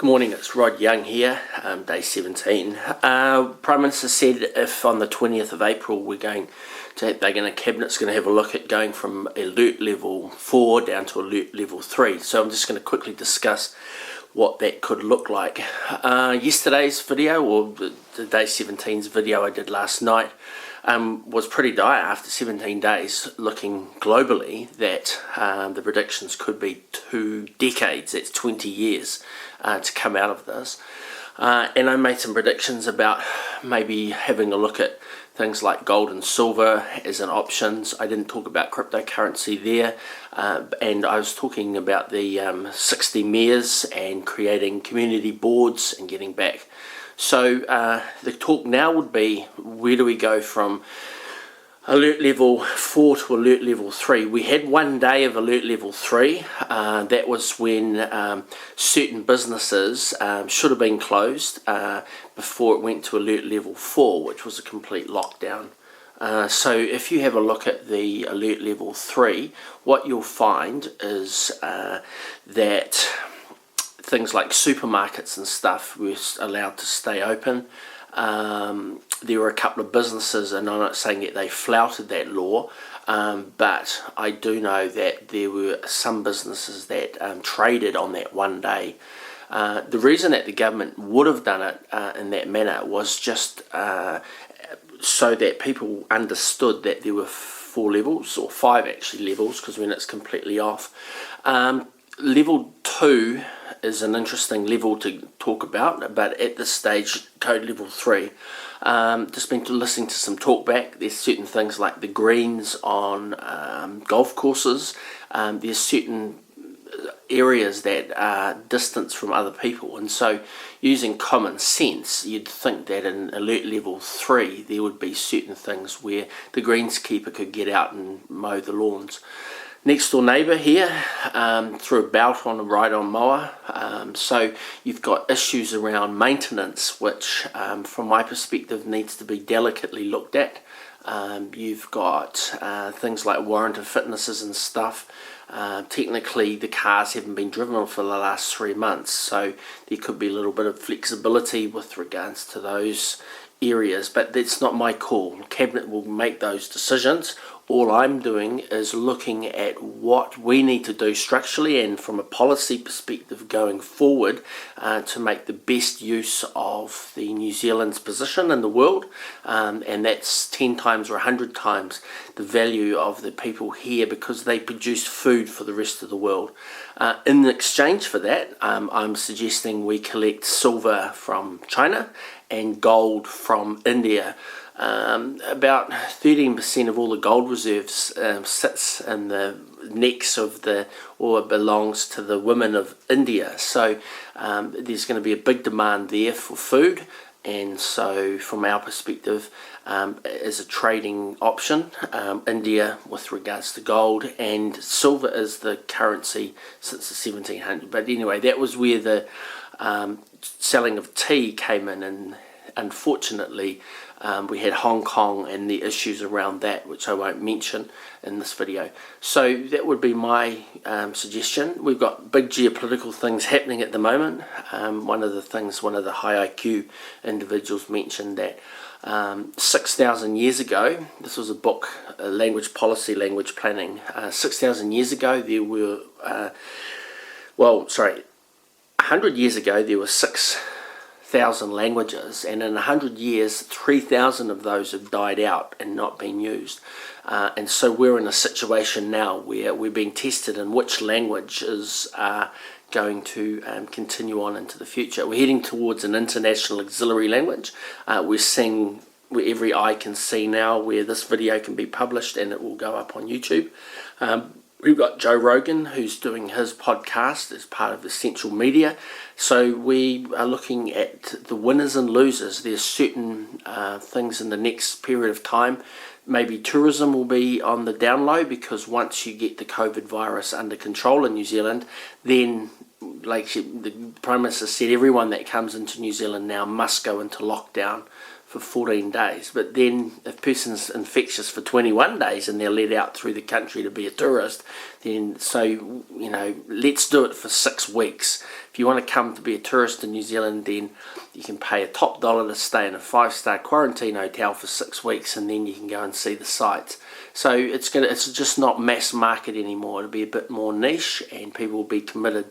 Good morning, it's Rod Young here, day 17. Prime Minister said if on the 20th of April Cabinet's going to have a look at going from alert level 4 down to alert level 3. So I'm just going to quickly discuss what that could look like. Yesterday's video, or the day 17's video I did last night, was pretty dire after 17 days, looking globally that the predictions could be 2 decades, that's 20 years to come out of this. And I made some predictions about maybe having a look at things like gold and silver as an options. I didn't talk about cryptocurrency there, and I was talking about the 60 mayors and creating community boards and getting back. So the talk now would be, where do we go from alert level 4 to alert level 3? We had 1 day of alert level 3. That was when certain businesses should have been closed before it went to alert level 4, which was a complete lockdown. So if you have a look at the alert level 3, what you'll find is that things like supermarkets and stuff were allowed to stay open. There were a couple of businesses, and I'm not saying that they flouted that law, but I do know that there were some businesses that traded on that 1 day. The reason that the government would have done it in that manner was just so that people understood that there were 4 levels, or 5 actually levels, because when it's completely off. Level 2 is an interesting level to talk about, but at this stage, code level 3. Just been listening to some talk back. There's certain things like the greens on golf courses. There's certain areas that are distance from other people, and so using common sense, you'd think that in alert level 3 there would be certain things where the greenskeeper could get out and mow the lawns. Next door neighbour here threw a belt on a ride-on mower, so you've got issues around maintenance, which from my perspective needs to be delicately looked at. You've got things like warranted fitnesses and stuff. Technically the cars haven't been driven for the last 3 months, so there could be a little bit of flexibility with regards to those areas, but that's not my call. Cabinet will make those decisions. All I'm doing is looking at what we need to do structurally and from a policy perspective going forward to make the best use of the New Zealand's position in the world, and that's 10 times or 100 times the value of the people here, because they produce food for the rest of the world. In exchange for that, I'm suggesting we collect silver from China and gold from India. About 13% of all the gold reserves sits in the necks of or belongs to the women of India. So there's going to be a big demand there for food, and so from our perspective, as a trading option, India with regards to gold, and silver is the currency since the 1700s. But anyway, that was where the selling of tea came in, and unfortunately we had Hong Kong and the issues around that, which I won't mention in this video. So that would be my suggestion. We've got big geopolitical things happening at the moment. One of the high IQ individuals mentioned that 6,000 years ago, this was a book, Language Policy, Language Planning. 6,000 years ago there were, 100 years ago there were 6,000 languages, and in 100 years 3,000 of those have died out and not been used, and so we're in a situation now where we're being tested in which languages are going to continue on into the future. We're heading towards an international auxiliary language. We're seeing where every eye can see now where this video can be published and it will go up on YouTube. We've got Joe Rogan, who's doing his podcast as part of Essential Media. So we are looking at the winners and losers. There's certain things in the next period of time. Maybe tourism will be on the down low, because once you get the COVID virus under control in New Zealand, then, like the Prime Minister said, everyone that comes into New Zealand now must go into lockdown for 14 days. But then if a person's infectious for 21 days and they're let out through the country to be a tourist, then let's do it for 6 weeks. If you want to come to be a tourist in New Zealand, then you can pay a top dollar to stay in a 5-star quarantine hotel for 6 weeks, and then you can go and see the sights. So it's just not mass market anymore. It'll be a bit more niche, and people will be committed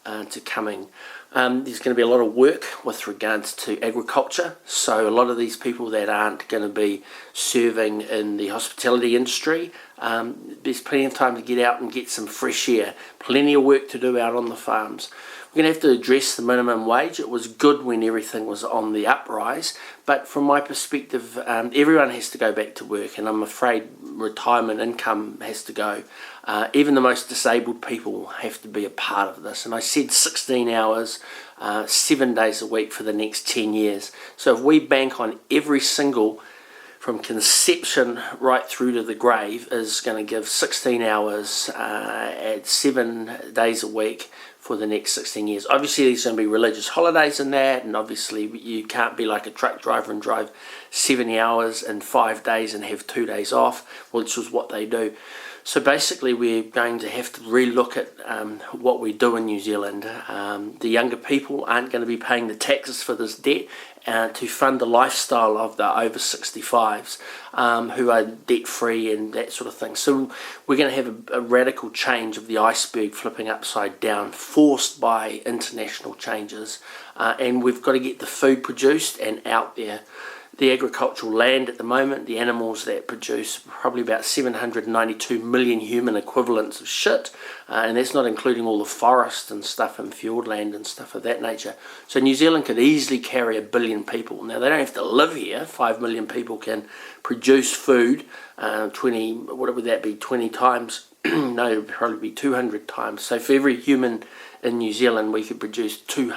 to coming. There's going to be a lot of work with regards to agriculture. So a lot of these people that aren't going to be serving in the hospitality industry, there's plenty of time to get out and get some fresh air. Plenty of work to do out on the farms. We're going to have to address the minimum wage. It was good when everything was on the uprise, but from my perspective, everyone has to go back to work, and I'm afraid retirement income has to go. Even the most disabled people have to be a part of this. And I said 16 hours, 7 days a week for the next 10 years. So if we bank on every single, from conception right through to the grave, is going to give 16 hours at 7 days a week for the next 16 years. Obviously there's going to be religious holidays in that, and obviously you can't be like a truck driver and drive 70 hours in 5 days and have 2 days off, which is what they do. So basically we're going to have to relook at what we do in New Zealand. The younger people aren't going to be paying the taxes for this debt to fund the lifestyle of the over 65s who are debt free and that sort of thing. So we're going to have a radical change of the iceberg flipping upside down, forced by international changes, and we've got to get the food produced and out there. The agricultural land at the moment, the animals that produce probably about 792 million human equivalents of shit, and that's not including all the forest and stuff and fjord land and stuff of that nature. So New Zealand could easily carry 1 billion people. Now they don't have to live here. 5 million people can produce food 20 times? No, it would probably be 200 times. So for every human in New Zealand we could produce 200